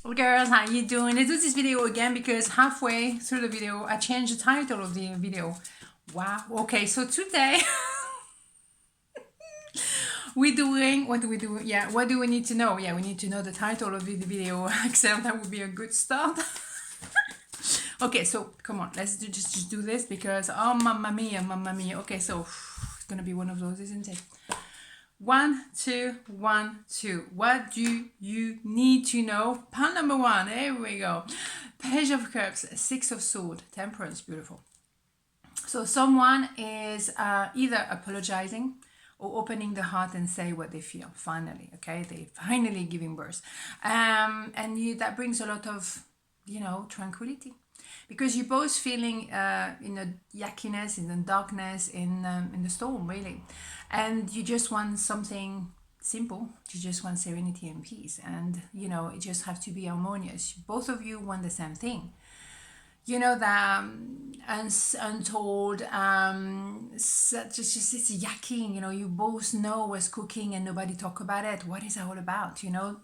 Well, girls, how you doing? Let's do this video again because halfway through the video, I changed the title of the video. Wow. Okay, so today we're doing, what do we do? Yeah, what do we need to know? Yeah, we need to know the title of the video. Axelle, that would be a good start. Okay, so come on, let's just do this because, oh, mamma mia, mamma mia. Okay, so it's going to be one of those, isn't it? 1, 2, 1, 2. What do you need to know? Part number 1. Here we go. Page of Cups, 6 of Swords, Temperance, beautiful. So someone is either apologizing or opening the heart and say what they feel. Finally, okay, they finally giving birth, and that brings a lot of tranquility. Because you're both feeling in the yuckiness, in the darkness, in the storm, really. And you just want something simple. You just want serenity and peace. And, it just has to be harmonious. Both of you want the same thing. The untold, it's yucking, you both know what's cooking and nobody talk about it. What is it all about, No.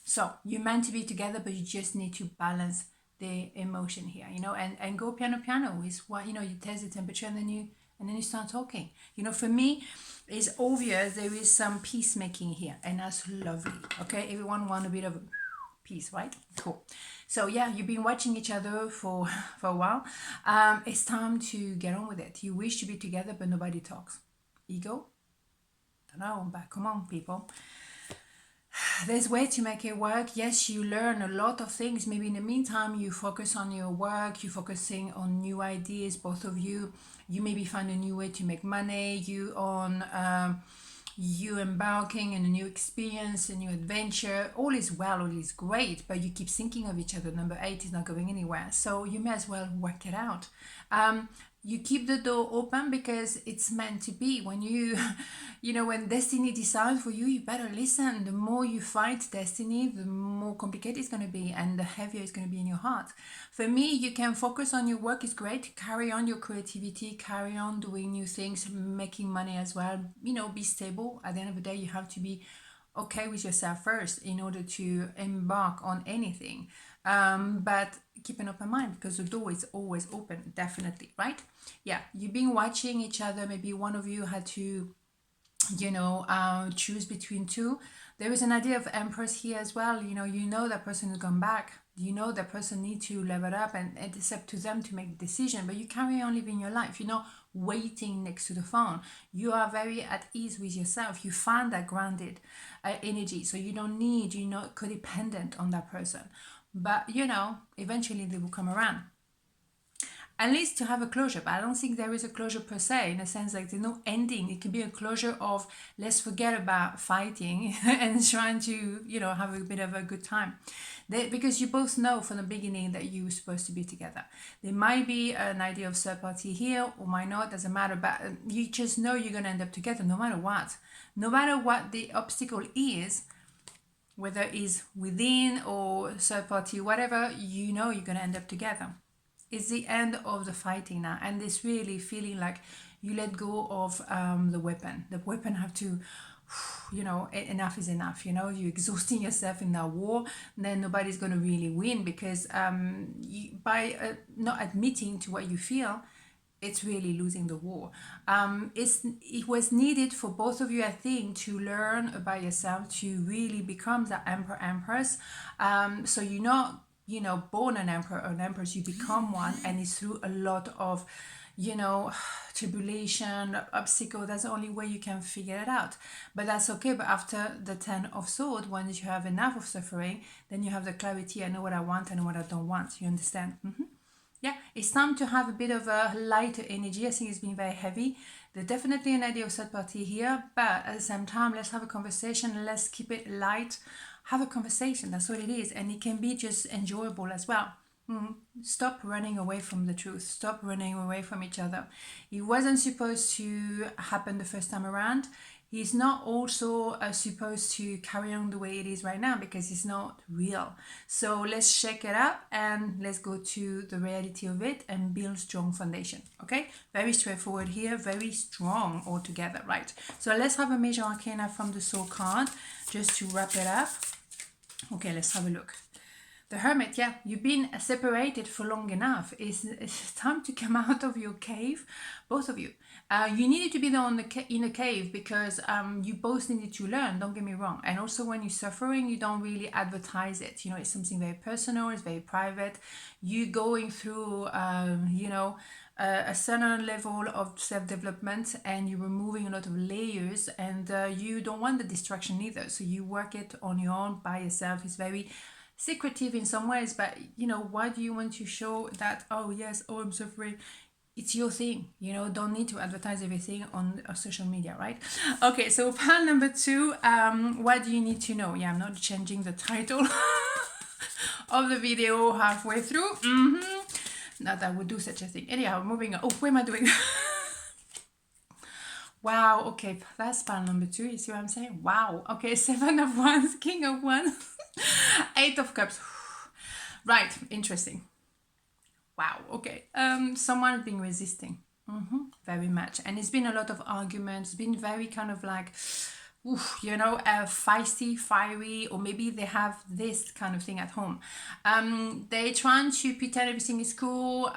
So you're meant to be together, but you just need to balance the emotion here, and go piano is what, you test the temperature and then you start talking. For me, it's obvious there is some peacemaking here, and that's lovely. Okay, everyone want a bit of peace, right? Cool. So yeah, you've been watching each other for a while. It's time to get on with it. You wish to be together, but nobody talks. Ego? Don't know, but come on, people. There's way to make it work. Yes, you learn a lot of things. Maybe in the meantime, you focus on your work, you're focusing on new ideas, both of you. You maybe find a new way to make money. You embarking in a new experience, a new adventure. All is well, all is great, but you keep thinking of each other. Number 8 is not going anywhere. So you may as well work it out. You keep the door open because it's meant to be. When when destiny decides for you, you better listen. The more you fight destiny, the more complicated it's going to be and the heavier it's going to be in your heart. For me, you can focus on your work, is great. Carry on your creativity, carry on doing new things, making money as well. Be stable. At the end of the day, you have to be okay with yourself first in order to embark on anything. But keep an open mind because the door is always open, definitely, right? Yeah, you've been watching each other. Maybe one of you had to, choose between two. There is an idea of Empress here as well. That person has gone back. That person needs to level up, and it's up to them to make the decision. But you carry on living your life. You're not waiting next to the phone. You are very at ease with yourself. You find that grounded energy, so you don't need, you're not codependent on that person. But eventually they will come around, at least to have a closure. But I don't think there is a closure per se, in a sense like there's no ending. It can be a closure of let's forget about fighting and trying to have a bit of a good time. Because you both know from the beginning that you were supposed to be together. There might be an idea of third party here or might not, doesn't matter, but you just know you're going to end up together no matter what the obstacle is, whether it's within or third party, whatever, you're going to end up together. It's the end of the fighting now, and it's really feeling like you let go of the weapon. The weapon have to, enough is enough. You're exhausting yourself in that war, then nobody's going to really win because by not admitting to what you feel, it's really losing the war. It was needed for both of you, I think, to learn about yourself, to really become the emperor, empress. So you're not, born an emperor or an empress, you become one, and it's through a lot of, tribulation, obstacle. That's the only way you can figure it out. But that's okay. But after the 10 of Swords, once you have enough of suffering, then you have the clarity. I know what I want and what I don't want. You understand? Yeah, it's time to have a bit of a lighter energy. I think it's been very heavy. There's definitely an idea of third party here, but at the same time, let's have a conversation. Let's keep it light. Have a conversation. That's what it is. And it can be just enjoyable as well. Stop running away from the truth. Stop running away from each other. It wasn't supposed to happen the first time around. He's not also supposed to carry on the way it is right now because it's not real. So let's shake it up and let's go to the reality of it and build strong foundation. Okay, very straightforward here, very strong altogether, right? So let's have a major arcana from the Soul card just to wrap it up. Okay, let's have a look. The Hermit, yeah, you've been separated for long enough. It's time to come out of your cave, both of you. You needed to be there in a cave because you both needed to learn, don't get me wrong. And also when you're suffering, you don't really advertise it. You know, it's something very personal, it's very private. You going through, a certain level of self-development, and you're removing a lot of layers, and you don't want the distraction either. So you work it on your own by yourself. It's very secretive in some ways, but why do you want to show that, oh yes, oh I'm suffering? It's your thing, don't need to advertise everything on social media, right? Okay, so pile number 2, what do you need to know? Yeah, I'm not changing the title of the video halfway through. Not that I would do such a thing. Anyhow, moving on. Oh, what am I doing? Wow, okay, that's pile number 2. You see what I'm saying? Wow, okay, 7 of Wands, King of Wands, 8 of Cups. Right, interesting. Wow, okay. Someone's been resisting. Very much. And it's been a lot of arguments. It's been very kind of like, feisty, fiery, or maybe they have this kind of thing at home. They're trying to pretend everything is cool.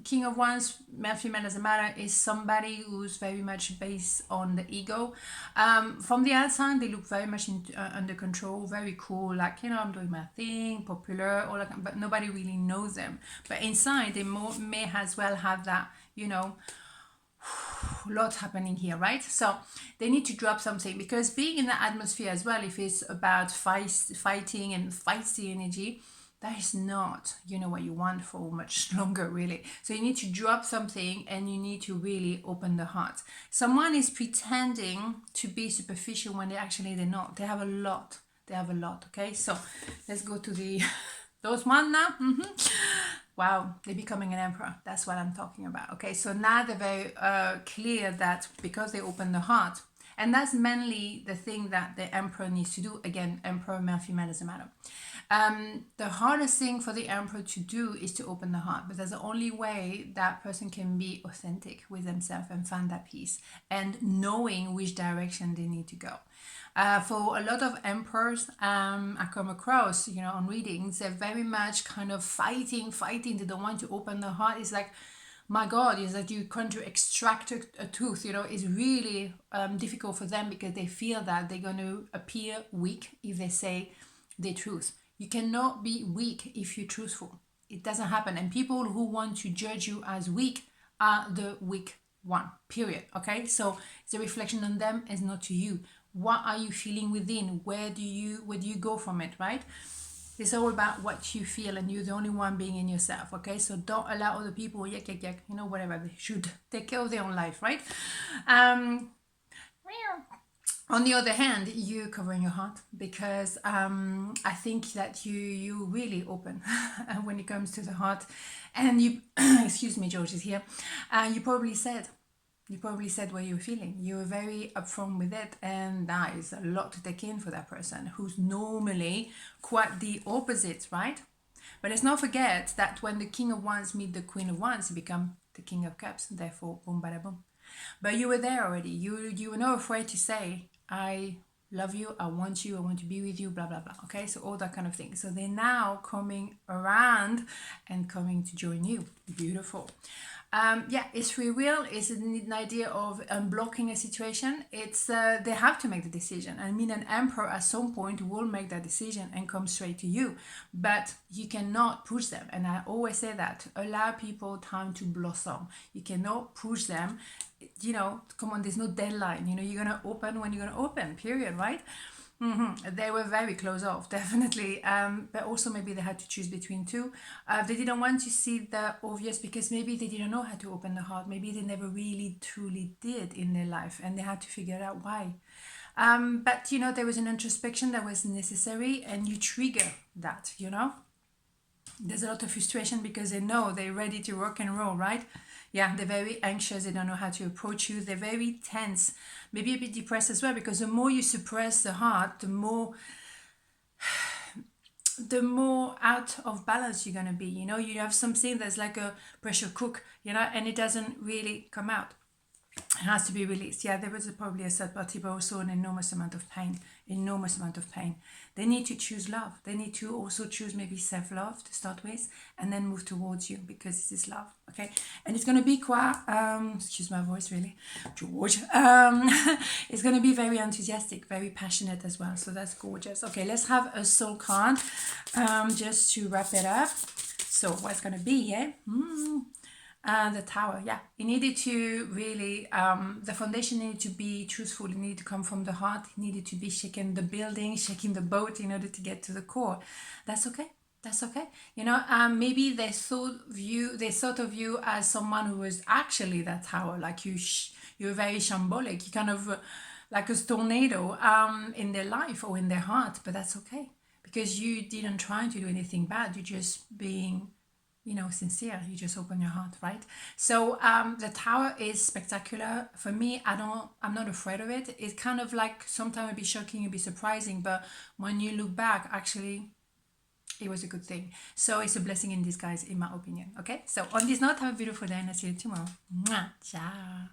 King of Wands, male, female, doesn't matter, is somebody who's very much based on the ego. From the outside, they look very much under control, very cool, like, I'm doing my thing, popular, all that, but nobody really knows them. But inside, they may as well have that, lot happening here, right? So they need to drop something, because being in the atmosphere as well, if it's about fighting and feisty energy, that is not what you want for much longer, really. So you need to drop something, and you need to really open the heart. Someone is pretending to be superficial when they're not. They have a lot. Okay, so let's go to the those one now. Wow, they're becoming an emperor. That's what I'm talking about. Okay, so now they're very clear that because they open the heart, and that's mainly the thing that the emperor needs to do. Again, emperor, male, female, doesn't matter. The hardest thing for the emperor to do is to open the heart, but that's the only way that person can be authentic with themselves and find that peace, and knowing which direction they need to go. For a lot of emperors I come across, on readings, they're very much kind of fighting. They don't want to open the heart. It's like, my God, is that you're trying to extract a tooth, it's really difficult for them, because they feel that they're going to appear weak if they say the truth. You cannot be weak if you're truthful. It doesn't happen. And people who want to judge you as weak are the weak one, period. Okay, so it's a reflection on them, it's not to you. What are you feeling within? Where do you go from it, right? It's all about what you feel, and you're the only one being in yourself. Okay, so don't allow other people whatever. They should take care of their own life, right? On the other hand, you covering your heart, because I think that you really open when it comes to the heart, and you excuse me, George is here. You probably said what you were feeling. You were very upfront with it, and that is a lot to take in for that person who's normally quite the opposite, right? But let's not forget that when the King of Wands meet the Queen of Wands, he become the King of Cups, therefore boom bada boom. But you were there already. You were not afraid to say, I love you, I want to be with you, blah blah blah. Okay, so all that kind of thing. So they're now coming around and coming to join you. Beautiful. It's free will. It's an idea of unblocking a situation. It's they have to make the decision. I mean, an emperor at some point will make that decision and come straight to you, but you cannot push them. And I always say that, allow people time to blossom. You cannot push them. Come on, there's no deadline. You're gonna open when you're gonna open, period, right? They were very close off, definitely, but also maybe they had to choose between two. They didn't want to see the obvious, because maybe they didn't know how to open the heart. Maybe they never really truly did in their life, and they had to figure out why. But there was an introspection that was necessary, and you trigger that. There's a lot of frustration because they know they're ready to rock and roll, right? Yeah, they're very anxious. They don't know how to approach you. They're very tense, maybe a bit depressed as well, because the more you suppress the heart, the more out of balance you're going to be. You have something that's like a pressure cook, and it doesn't really come out. It has to be released. Yeah, there was probably a third party, but also an enormous amount of pain. Enormous amount of pain. They need to choose love. They need to also choose maybe self-love to start with, and then move towards you, because this is love. Okay, and it's going to be quite excuse my voice, really, George. It's going to be very enthusiastic, very passionate as well, so that's gorgeous. Okay, let's have a soul card just to wrap it up. So what's going to be here? The Tower, yeah. It needed to really, the foundation needed to be truthful. It needed to come from the heart. It needed to be shaking the building, shaking the boat in order to get to the core. That's okay. That's okay. You know, maybe they thought of you as someone who was actually that tower. Like you're very shambolic. You kind of like a tornado in their life or in their heart. But that's okay, because you didn't try to do anything bad. You're just being, you know, sincere. You just open your heart, right? So the Tower is spectacular for me. I'm not afraid of it. It's kind of like sometimes it'd be shocking, it'd be surprising, but when you look back, actually it was a good thing. So it's a blessing in disguise, in my opinion. Okay, so on this note, have a beautiful day, and I'll see you tomorrow. Mwah. Ciao.